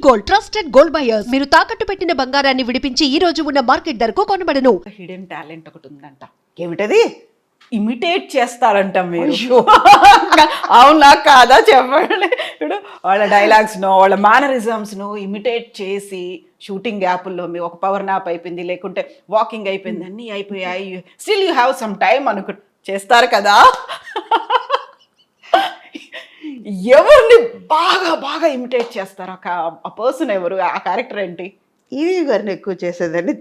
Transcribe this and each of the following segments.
Gold trusted gold buyers మీరు తాకట్టు పెట్టిన బంగారాన్ని విడిపించి ఈ రోజు ఉన్న మార్కెట్ ధరకు కొనబడను. హిడెన్ టాలెంట్ ఒకటి ఉందంట. ఏమిటది? ఇమిటేట్ చేస్తారంట మీరు. అవునా కాదా చెప్పండి. ఇప్పుడు వాళ్ళ డైలాగ్స్ను వాళ్ళ మేనరిజమ్స్ను ఇమిటేట్ చేసి షూటింగ్ గ్యాపుల్లో మీ ఒక పవర్ నాప్ అయిపోయింది, లేకుంటే వాకింగ్ అయిపోయింది, అన్నీ అయిపోయాయి, still you have some time చేస్తారు కదా. ఎవరిని బాగా బాగా ఇమిటేట్ చేస్తారు? ఆ పర్సన్ ఎవరు? ఆ క్యారెక్టర్ ఏంటి? ఈవీ గారిని ఎక్కువ చేసేదని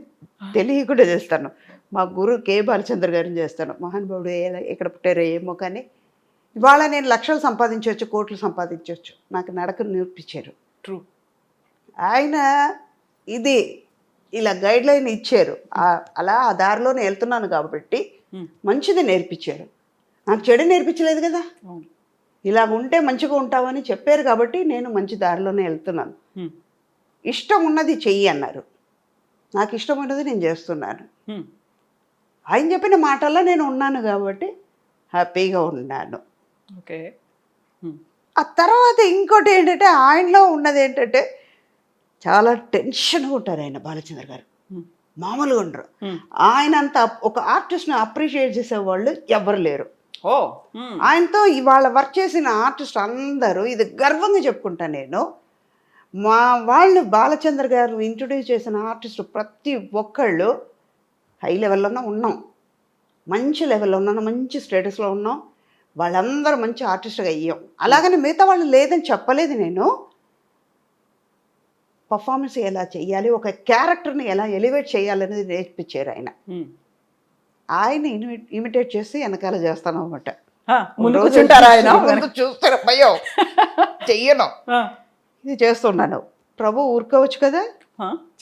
తెలియకుండా చేస్తాను. మా గురు కే బాలచంద్ర గారిని చేస్తాను. మహానుభావుడు ఎక్కడ పుట్టారో ఏమో కానీ ఇవాళ నేను లక్షలు సంపాదించవచ్చు, కోట్లు సంపాదించవచ్చు. నాకు నడక నేర్పించారు. ట్రూ. ఆయన ఇది ఇలా గైడ్ లైన్ ఇచ్చారు. అలా ఆ దారిలోనే వెళ్తున్నాను కాబట్టి మంచిది నేర్పించారు. నాకు చెడు నేర్పించలేదు కదా. ఇలా ఉంటే మంచిగా ఉంటామని చెప్పారు కాబట్టి నేను మంచి దారిలోనే వెళ్తున్నాను. ఇష్టం ఉన్నది చెయ్యి అన్నారు. నాకు ఇష్టం ఉన్నది నేను చేస్తున్నాను. ఆయన చెప్పిన మాటల్లో నేను ఉన్నాను కాబట్టి హ్యాపీగా ఉన్నాను. ఓకే. ఆ తర్వాత ఇంకోటి ఏంటంటే ఆయనలో ఉన్నది ఏంటంటే చాలా టెన్షన్గా ఉంటారు ఆయన బాలచంద్ర గారు. మామూలుగా ఉండరు. ఆయన అంత ఒక ఆర్టిస్ట్ని అప్రిషియేట్ చేసేవాళ్ళు ఎవరు లేరు. ఆయనతో ఇవాళ వర్క్ చేసిన ఆర్టిస్ట్ అందరూ ఇది గర్వంగా చెప్పుకుంటా నేను. మా వాళ్ళు బాలచంద్ర గారు ఇంట్రొడ్యూస్ చేసిన ఆర్టిస్ట్ ప్రతి ఒక్కళ్ళు హై లెవెల్లోనే ఉన్నాం, మంచి లెవెల్లో ఉన్నాం, మంచి స్టేటస్లో ఉన్నాం. వాళ్ళందరూ మంచి ఆర్టిస్ట్గా అయ్యాం. అలాగని మిగతా వాళ్ళు లేదని చెప్పలేదు నేను. పర్ఫార్మెన్స్ ఎలా చేయాలి, ఒక క్యారెక్టర్ని ఎలా ఎలివేట్ చేయాలనేది నేర్పించారు ఆయన. ఆయన ఇమిటేట్ చేసి వెనకాల చేస్తాను అనమాట. చూస్తాను భయం చెయ్యను, ఇది చేస్తున్నాను. ప్రభు ఊరుకోవచ్చు కదా.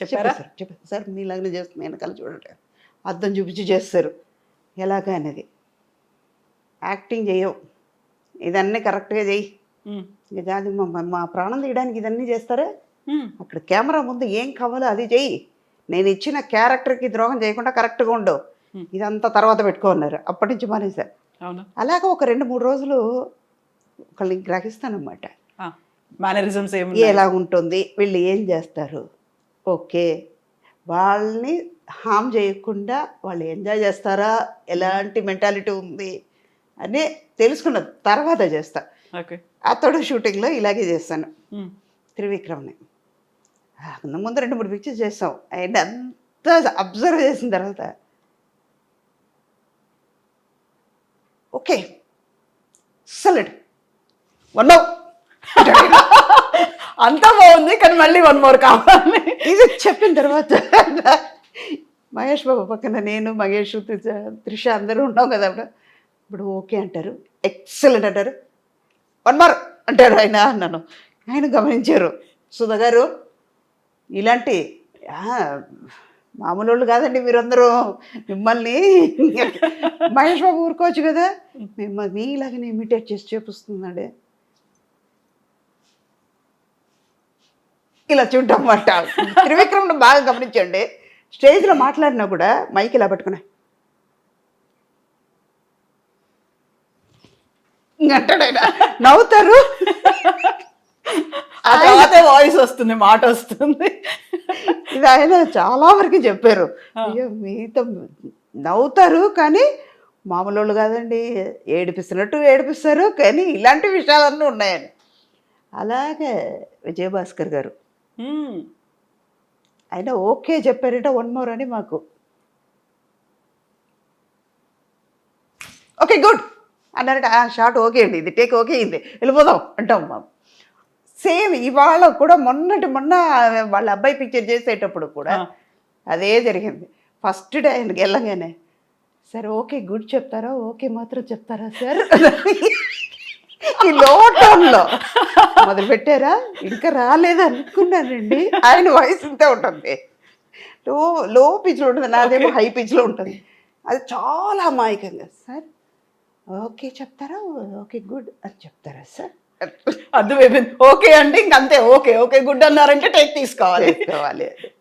చెప్పారు సార్ మీలాగనే చేస్తున్నా, వెనకాల చూడండి అర్థం చూపించి చేస్తారు ఎలాగా అనేది. యాక్టింగ్ చేయవు, ఇదన్నీ కరెక్ట్గా చెయ్యి, ఇది అది మా ప్రాణం తీయడానికి ఇదన్నీ చేస్తారా? అక్కడ కెమెరా ముందు ఏం కావాలో అది చెయ్యి, నేను ఇచ్చిన క్యారెక్టర్కి ద్రోహం చేయకుండా కరెక్ట్గా ఉండవు, ఇదంతా తర్వాత పెట్టుకున్నారు. అప్పటి నుంచి మానేశారు. అలాగా ఒక 2-3 రోజులు ఒకళ్ళని గ్రహిస్తానమాట. మేనరిజమ్స్ ఎలా ఉంటుంది, వీళ్ళు ఏం చేస్తారు, ఓకే వాళ్ళని హామ్ చేయకుండా వాళ్ళు ఎంజాయ్ చేస్తారా, ఎలాంటి మెంటాలిటీ ఉంది అని తెలుసుకున్న తర్వాత చేస్తా. అతడు షూటింగ్లో ఇలాగే చేస్తాను. త్రివిక్రమ్ని ముందు 2-3 పిక్చర్స్ చేస్తాం. ఆయన అంతా అబ్జర్వ్ చేసిన తర్వాత ఓకే సలడ్ వన్ మోర్ అంతా బాగుంది కానీ మళ్ళీ 1 more కావాలి. ఇది చెప్పిన తర్వాత మహేష్ బాబు పక్కన నేను, మహేష్, త్రిష అందరూ ఉన్నాం కదా. ఇప్పుడు ఓకే అంటారు, ఎక్సలెంట్ అంటారు, 1 more అంటారు ఆయన. అన్నాను, ఆయన గమనించారు. సుధా గారు ఇలాంటి మామూలు వాళ్ళు కాదండి మీరందరూ, మిమ్మల్ని మహేష్ బాబు ఊరుకోవచ్చు కదా, మిమ్మల్ని మీలాగనే ఇమిటేట్ చేసి చూపిస్తున్నాడే ఇలా చూడటమాట. త్రివిక్రమ్ని బాగా గమనించండి. స్టేజ్లో మాట్లాడినా కూడా మైక్ ఇలా పట్టుకున్నా అంటాడు ఆయన, నవ్వుతారు. ఆ తర్వాత వాయిస్ వస్తుంది, మాట వస్తుంది. ఇది ఆయన చాలా వరకు చెప్పారు. అయ్యో మీతో నవ్వుతారు కానీ మామూలు వాళ్ళు కాదండి, ఏడిపిస్తున్నట్టు ఏడిపిస్తారు కానీ ఇలాంటి విషయాలన్నీ ఉన్నాయని. అలాగే విజయభాస్కర్ గారు ఆయన ఓకే చెప్పారంటే 1 more అని మాకు ఓకే గుడ్ అన్నారట. షార్ట్ ఓకే అండి, ఇది టేక్ ఓకే అయింది, వెళ్ళిపోదాం అంటాం. సేమ్ ఇవాళ కూడా మొన్న వాళ్ళ అబ్బాయి పిక్చర్ చేసేటప్పుడు కూడా అదే జరిగింది. ఫస్ట్ డే ఆయనకి వెళ్ళగానే సార్ ఓకే గుడ్ చెప్తారా, ఓకే మాత్రం చెప్తారా సార్, ఈ లో టోన్లో మొదలు పెట్టారా, ఇంకా రాలేదు అనుకున్నానండి. ఆయన వాయిస్ ఇంతే ఉంటుంది, లో పిచ్లో ఉంటుంది, నాదేమో హై పిచ్లో ఉంటుంది. అది చాలా అమాయకంగా సార్ ఓకే చెప్తారా, ఓకే గుడ్ అని చెప్తారా సార్, అర్థమైపోయింది. ఓకే అంటే ఇంకంతే, ఓకే ఓకే గుడ్ అన్నారంటే టేక్ తీసుకోవాలి.